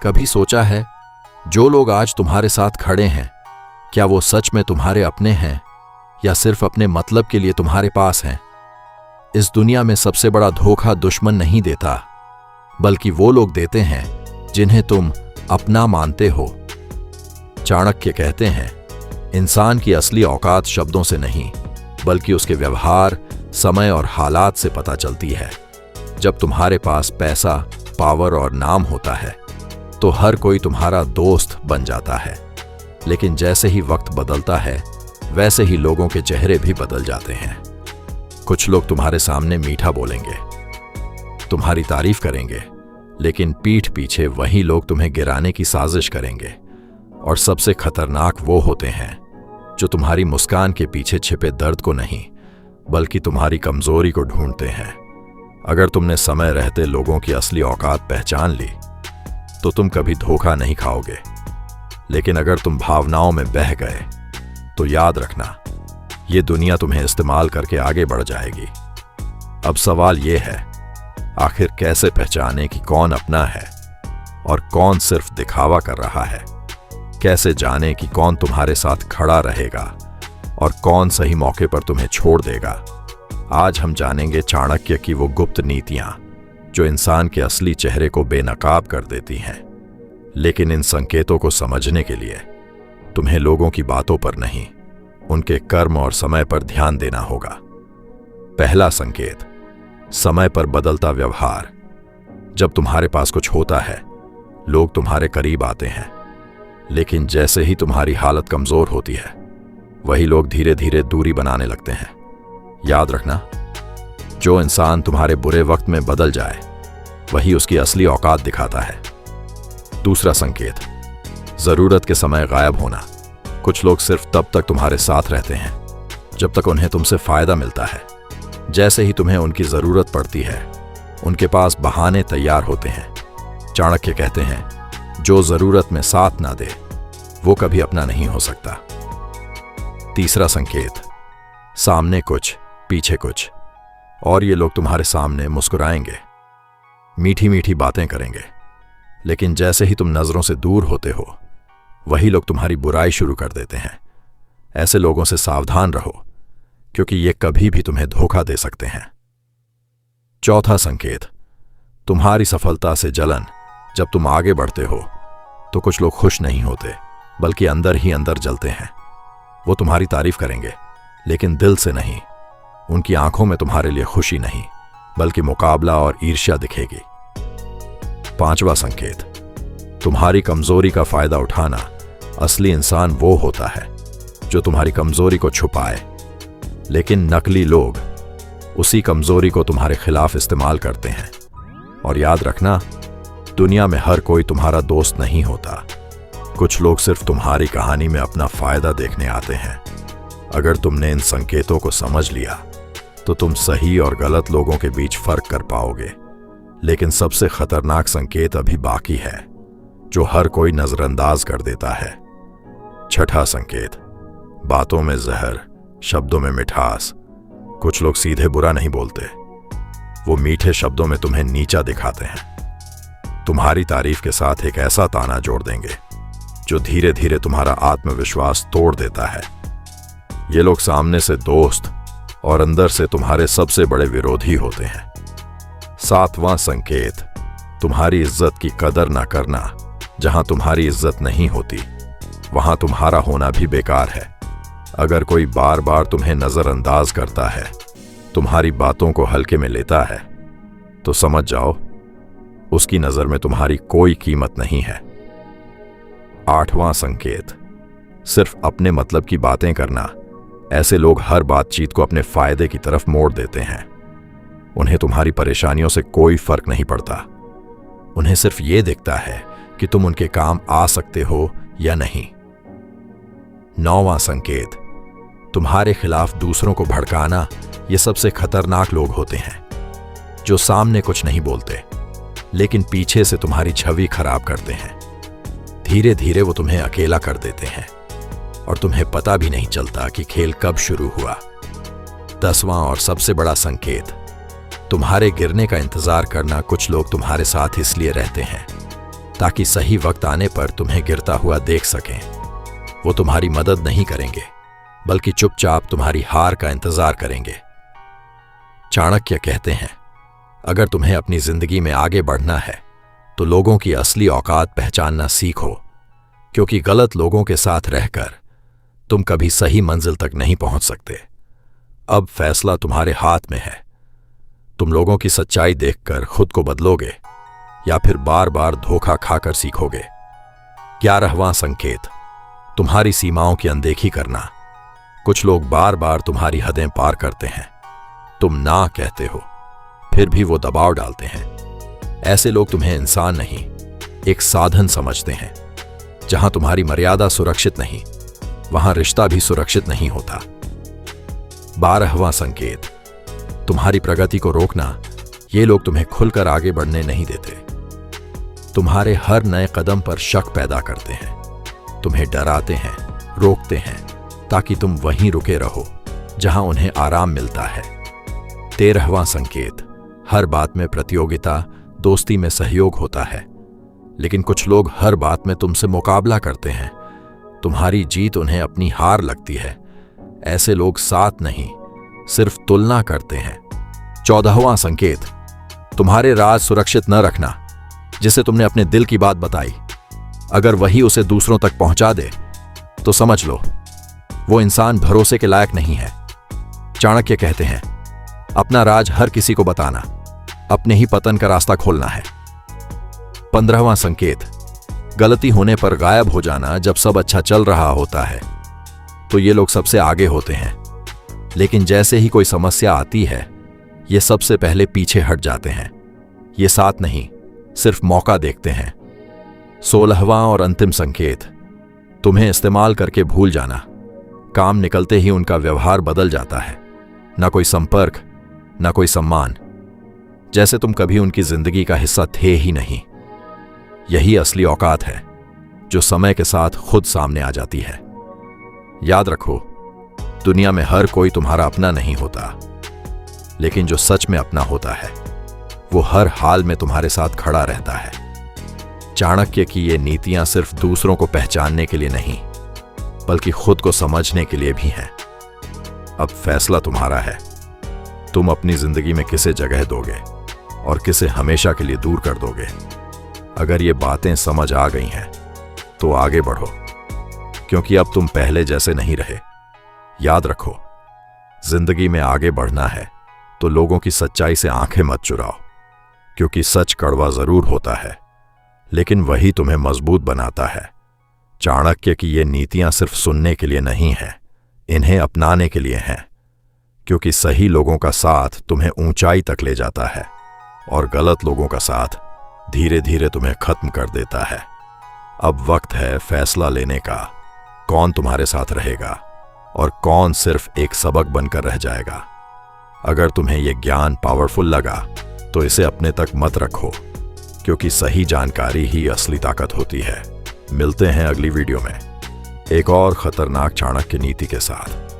कभी सोचा है, जो लोग आज तुम्हारे साथ खड़े हैं, क्या वो सच में तुम्हारे अपने हैं या सिर्फ अपने मतलब के लिए तुम्हारे पास हैं? इस दुनिया में सबसे बड़ा धोखा दुश्मन नहीं देता, बल्कि वो लोग देते हैं जिन्हें तुम अपना मानते हो। चाणक्य कहते हैं, इंसान की असली औकात शब्दों से नहीं, बल्कि उसके व्यवहार, समय और हालात से पता चलती है। जब तुम्हारे पास पैसा, पावर और नाम होता है, तो हर कोई तुम्हारा दोस्त बन जाता है। लेकिन जैसे ही वक्त बदलता है, वैसे ही लोगों के चेहरे भी बदल जाते हैं। कुछ लोग तुम्हारे सामने मीठा बोलेंगे, तुम्हारी तारीफ करेंगे, लेकिन पीठ पीछे वही लोग तुम्हें गिराने की साजिश करेंगे। और सबसे खतरनाक वो होते हैं जो तुम्हारी मुस्कान के पीछे छिपे दर्द को नहीं, बल्कि तुम्हारी कमजोरी को ढूंढते हैं। अगर तुमने समय रहते लोगों की असली औकात पहचान ली, तो तुम कभी धोखा नहीं खाओगे। लेकिन अगर तुम भावनाओं में बह गए, तो याद रखना, ये दुनिया तुम्हें इस्तेमाल करके आगे बढ़ जाएगी। अब सवाल ये है, आखिर कैसे पहचाने कि कौन अपना है और कौन सिर्फ दिखावा कर रहा है? कैसे जाने कि कौन तुम्हारे साथ खड़ा रहेगा और कौन सही मौके पर तुम्हें छोड़ देगा? आज हम जानेंगे चाणक्य की वो गुप्त नीतियां जो इंसान के असली चेहरे को बेनकाब कर देती हैं। लेकिन इन संकेतों को समझने के लिए तुम्हें लोगों की बातों पर नहीं, उनके कर्म और समय पर ध्यान देना होगा। पहला संकेत, समय पर बदलता व्यवहार। जब तुम्हारे पास कुछ होता है, लोग तुम्हारे करीब आते हैं, लेकिन जैसे ही तुम्हारी हालत कमजोर होती है, वही लोग धीरे धीरे दूरी बनाने लगते हैं। याद रखना, जो इंसान तुम्हारे बुरे वक्त में बदल जाए, वही उसकी असली औकात दिखाता है। दूसरा संकेत, जरूरत के समय गायब होना। कुछ लोग सिर्फ तब तक तुम्हारे साथ रहते हैं जब तक उन्हें तुमसे फायदा मिलता है। जैसे ही तुम्हें उनकी जरूरत पड़ती है, उनके पास बहाने तैयार होते हैं। चाणक्य कहते हैं, जो जरूरत में साथ ना दे, वो कभी अपना नहीं हो सकता। तीसरा संकेत, सामने कुछ, पीछे कुछ। और ये लोग तुम्हारे सामने मुस्कुराएंगे, मीठी मीठी बातें करेंगे, लेकिन जैसे ही तुम नजरों से दूर होते हो, वही लोग तुम्हारी बुराई शुरू कर देते हैं। ऐसे लोगों से सावधान रहो, क्योंकि ये कभी भी तुम्हें धोखा दे सकते हैं। चौथा संकेत, तुम्हारी सफलता से जलन। जब तुम आगे बढ़ते हो, तो कुछ लोग खुश नहीं होते, बल्कि अंदर ही अंदर जलते हैं। वो तुम्हारी तारीफ करेंगे, लेकिन दिल से नहीं। उनकी आंखों में तुम्हारे लिए खुशी नहीं, बल्कि मुकाबला और ईर्ष्या दिखेगी। पांचवा संकेत, तुम्हारी कमजोरी का फायदा उठाना। असली इंसान वो होता है जो तुम्हारी कमजोरी को छुपाए, लेकिन नकली लोग उसी कमजोरी को तुम्हारे खिलाफ इस्तेमाल करते हैं। और याद रखना, दुनिया में हर कोई तुम्हारा दोस्त नहीं होता। कुछ लोग सिर्फ तुम्हारी कहानी में अपना फायदा देखने आते हैं। अगर तुमने इन संकेतों को समझ लिया, तो तुम सही और गलत लोगों के बीच फर्क कर पाओगे। लेकिन सबसे खतरनाक संकेत अभी बाकी है, जो हर कोई नजरअंदाज कर देता है। छठा संकेत, बातों में जहर, शब्दों में मिठास। कुछ लोग सीधे बुरा नहीं बोलते, वो मीठे शब्दों में तुम्हें नीचा दिखाते हैं। तुम्हारी तारीफ के साथ एक ऐसा ताना जोड़ देंगे जो धीरे धीरे तुम्हारा आत्मविश्वास तोड़ देता है। ये लोग सामने से दोस्त और अंदर से तुम्हारे सबसे बड़े विरोधी होते हैं। सातवां संकेत, तुम्हारी इज्जत की कदर ना करना। जहां तुम्हारी इज्जत नहीं होती, वहां तुम्हारा होना भी बेकार है। अगर कोई बार बार तुम्हें नजरअंदाज करता है, तुम्हारी बातों को हल्के में लेता है, तो समझ जाओ उसकी नजर में तुम्हारी कोई कीमत नहीं है। आठवां संकेत, सिर्फ अपने मतलब की बातें करना। ऐसे लोग हर बातचीत को अपने फायदे की तरफ मोड़ देते हैं। उन्हें तुम्हारी परेशानियों से कोई फर्क नहीं पड़ता। उन्हें सिर्फ ये दिखता है कि तुम उनके काम आ सकते हो या नहीं। नौवां संकेत, तुम्हारे खिलाफ दूसरों को भड़काना। ये सबसे खतरनाक लोग होते हैं, जो सामने कुछ नहीं बोलते, लेकिन पीछे से तुम्हारी छवि खराब करते हैं। धीरे धीरे वो तुम्हें अकेला कर देते हैं और तुम्हें पता भी नहीं चलता कि खेल कब शुरू हुआ। 10वां और सबसे बड़ा संकेत, तुम्हारे गिरने का इंतजार करना। कुछ लोग तुम्हारे साथ इसलिए रहते हैं ताकि सही वक्त आने पर तुम्हें गिरता हुआ देख सकें। वो तुम्हारी मदद नहीं करेंगे, बल्कि चुपचाप तुम्हारी हार का इंतजार करेंगे। चाणक्य कहते हैं, अगर तुम्हें अपनी जिंदगी में आगे बढ़ना है तो लोगों की असली औकात पहचानना सीखो, क्योंकि गलत लोगों के साथ रहकर तुम कभी सही मंजिल तक नहीं पहुंच सकते। अब फैसला तुम्हारे हाथ में है। तुम लोगों की सच्चाई देखकर खुद को बदलोगे या फिर बार बार धोखा खाकर सीखोगे। 11वां संकेत, तुम्हारी सीमाओं की अनदेखी करना। कुछ लोग बार बार तुम्हारी हदें पार करते हैं। तुम ना कहते हो, फिर भी वो दबाव डालते हैं। ऐसे लोग तुम्हें इंसान नहीं, एक साधन समझते हैं। जहां तुम्हारी मर्यादा सुरक्षित नहीं, वहां रिश्ता भी सुरक्षित नहीं होता। 12वां संकेत, तुम्हारी प्रगति को रोकना। ये लोग तुम्हें खुलकर आगे बढ़ने नहीं देते। तुम्हारे हर नए कदम पर शक पैदा करते हैं, तुम्हें डराते हैं, रोकते हैं, ताकि तुम वहीं रुके रहो जहां उन्हें आराम मिलता है। 13वां संकेत, हर बात में प्रतियोगिता, दोस्ती में सहयोग होता है, लेकिन कुछ लोग हर बात में तुमसे मुकाबला करते हैं। तुम्हारी जीत उन्हें अपनी हार लगती है। ऐसे लोग साथ नहीं, सिर्फ तुलना करते हैं। 14वां संकेत, तुम्हारे राज सुरक्षित न रखना। जिसे तुमने अपने दिल की बात बताई, अगर वही उसे दूसरों तक पहुंचा दे तो समझ लो वो इंसान भरोसे के लायक नहीं है। चाणक्य कहते हैं, अपना राज हर किसी को बताना अपने ही पतन का रास्ता खोलना है। 15वां संकेत, गलती होने पर गायब हो जाना। जब सब अच्छा चल रहा होता है तो ये लोग सबसे आगे होते हैं, लेकिन जैसे ही कोई समस्या आती है ये सबसे पहले पीछे हट जाते हैं। ये साथ नहीं, सिर्फ मौका देखते हैं। 16वां और अंतिम संकेत, तुम्हें इस्तेमाल करके भूल जाना। काम निकलते ही उनका व्यवहार बदल जाता है। ना कोई संपर्क, ना कोई सम्मान, जैसे तुम कभी उनकी जिंदगी का हिस्सा थे ही नहीं। यही असली औकात है जो समय के साथ खुद सामने आ जाती है। याद रखो, दुनिया में हर कोई तुम्हारा अपना नहीं होता, लेकिन जो सच में अपना होता है वो हर हाल में तुम्हारे साथ खड़ा रहता है। चाणक्य की ये नीतियां सिर्फ दूसरों को पहचानने के लिए नहीं, बल्कि खुद को समझने के लिए भी हैं। अब फैसला तुम्हारा है, तुम अपनी जिंदगी में किसे जगह दोगे और किसे हमेशा के लिए दूर कर दोगे। अगर ये बातें समझ आ गई हैं तो आगे बढ़ो, क्योंकि अब तुम पहले जैसे नहीं रहे। याद रखो, जिंदगी में आगे बढ़ना है तो लोगों की सच्चाई से आंखें मत चुराओ, क्योंकि सच कड़वा जरूर होता है, लेकिन वही तुम्हें मजबूत बनाता है। चाणक्य की ये नीतियां सिर्फ सुनने के लिए नहीं हैं, इन्हें अपनाने के लिए हैं, क्योंकि सही लोगों का साथ तुम्हें ऊंचाई तक ले जाता है और गलत लोगों का साथ धीरे धीरे तुम्हें खत्म कर देता है। अब वक्त है फैसला लेने का, कौन तुम्हारे साथ रहेगा और कौन सिर्फ एक सबक बनकर रह जाएगा। अगर तुम्हें यह ज्ञान पावरफुल लगा तो इसे अपने तक मत रखो, क्योंकि सही जानकारी ही असली ताकत होती है। मिलते हैं अगली वीडियो में एक और खतरनाक चाणक्य नीति के साथ।